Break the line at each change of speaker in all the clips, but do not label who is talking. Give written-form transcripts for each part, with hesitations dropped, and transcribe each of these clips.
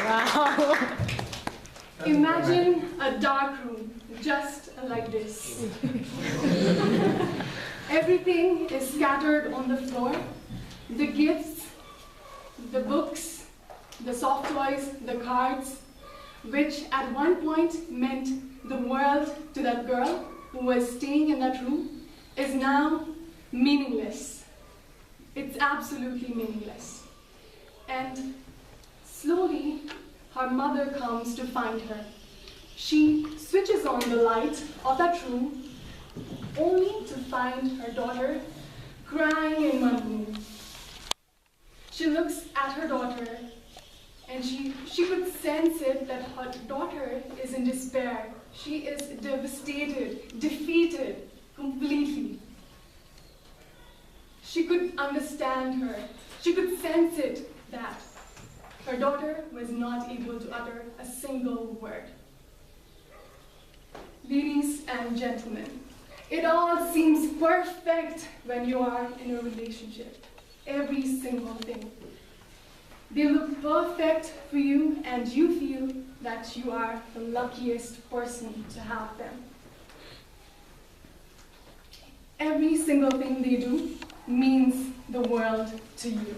Wow.
Imagine a dark room, just like this. Everything is scattered on the floor. The gifts, the books, the soft toys, the cards, which at one point meant the world to that girl who was staying in that room, is now meaningless. It's absolutely meaningless. And slowly, her mother comes to find her. She switches on the light of that room, only to find her daughter crying in one room. She looks at her daughter, and she could sense it that her daughter is in despair. She is devastated, defeated, completely. She could understand her. She could sense it that her daughter was not able to utter a single word. Ladies and gentlemen, it all seems perfect when you are in a relationship. Every single thing. They look perfect for you, and you feel that you are the luckiest person to have them. Every single thing they do means the world to you.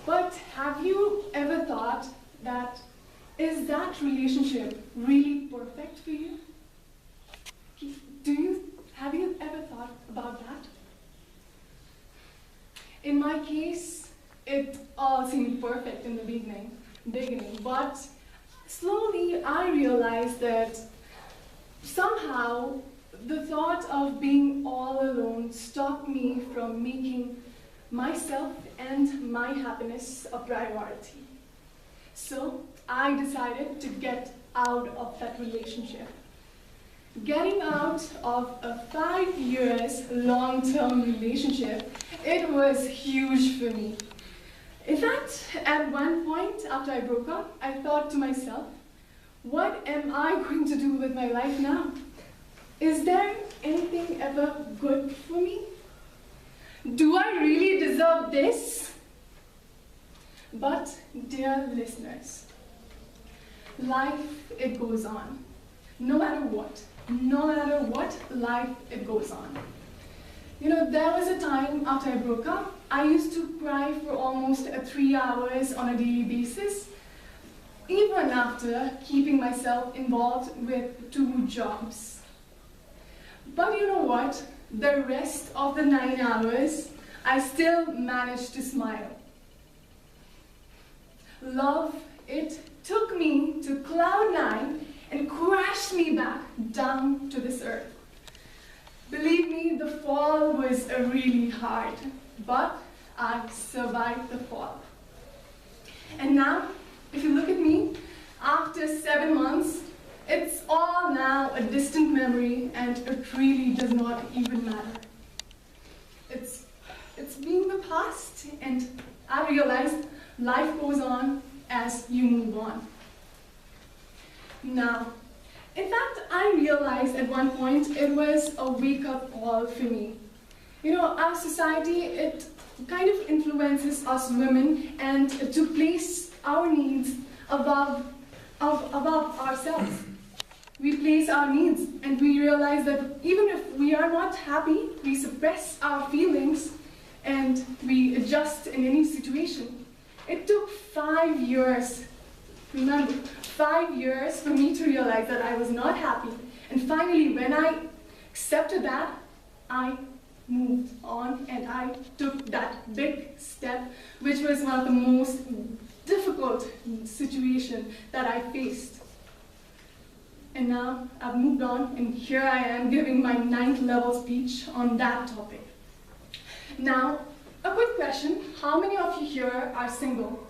But have you ever thought that, is that relationship really perfect for you? Have you ever thought about that? In my case, it all seemed perfect in the beginning, but slowly I realized that somehow the thought of being all alone stopped me from making myself and my happiness a priority. So I decided to get out of that relationship. Getting out of a 5 years long-term relationship, it was huge for me. In fact, at one point after I broke up, I thought to myself, what am I going to do with my life now? Is there anything ever good for me? Do I really deserve this? But, dear listeners, life, it goes on. No matter what, life, it goes on. You know, there was a time after I broke up, I used to cry for almost 3 hours on a daily basis, even after keeping myself involved with 2 jobs. But you know what? The rest of the 9 hours, I still managed to smile. Love, it took me to cloud 9 and crashed me back down to this earth. Believe me, the fall was really hard, but I survived the fall. And now, if you look at me, after 7 months, it's all now a distant memory, and it really does not even matter. It's being the past, and I realized life goes on as you move on. Now, in fact, I realized at one point it was a wake-up call for me. You know, our society, it kind of influences us women and to place our needs above ourselves. We place our needs and we realize that even if we are not happy, we suppress our feelings and we adjust in any situation. It took 5 years, remember, 5 years for me to realize that I was not happy. And finally, when I accepted that, I moved on and I took that big step, which was one of the most difficult situations that I faced. And now I've moved on, and here I am giving my 9th level speech on that topic. Now, a quick question. How many of you here are single?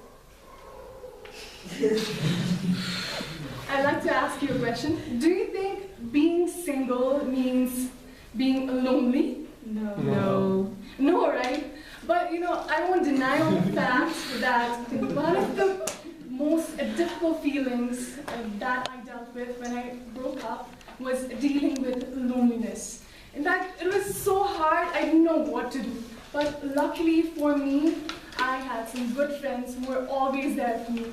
I'd like to ask you a question. Do you think being single means being lonely?
No.
No.
No, right? But you know, I won't deny the fact that one of the most difficult feelings that I dealt with when I broke up was dealing with loneliness. In fact, it was so hard, I didn't know what to do. But luckily for me, I had some good friends who were always there for me.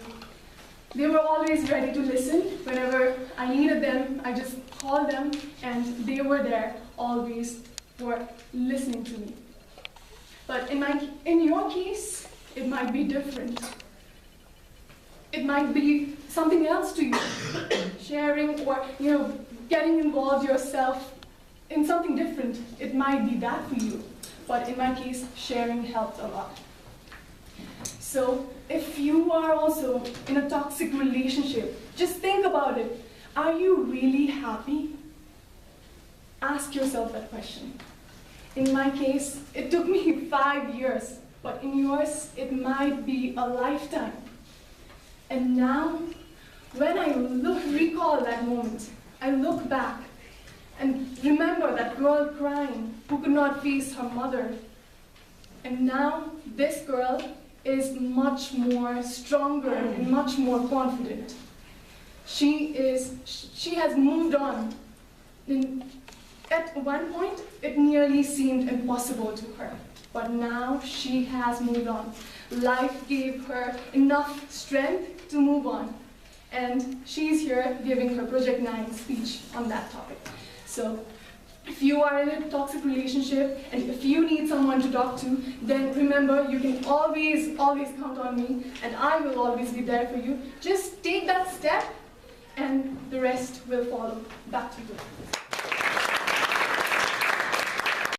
They were always ready to listen. Whenever I needed them, I just called them, and they were there, always were listening to me. But in your case, it might be different. It might be something else to you. Sharing or, getting involved yourself in something different. It might be that for you. But in my case, sharing helped a lot. So if you are also in a toxic relationship, just think about it. Are you really happy? Ask yourself that question. In my case, it took me 5 years, but in yours, it might be a lifetime. And now, when I recall that moment, I look back and remember that girl crying who could not face her mother. And now, this girl is much more stronger and much more confident. She has moved on. At one point, it nearly seemed impossible to her, but now she has moved on. Life gave her enough strength to move on, and she's here giving her Project 9 speech on that topic. So, if you are in a toxic relationship, and if you need someone to talk to, then remember, you can always count on me, and I will always be there for you. Just take that step, and the rest will follow. Back to you.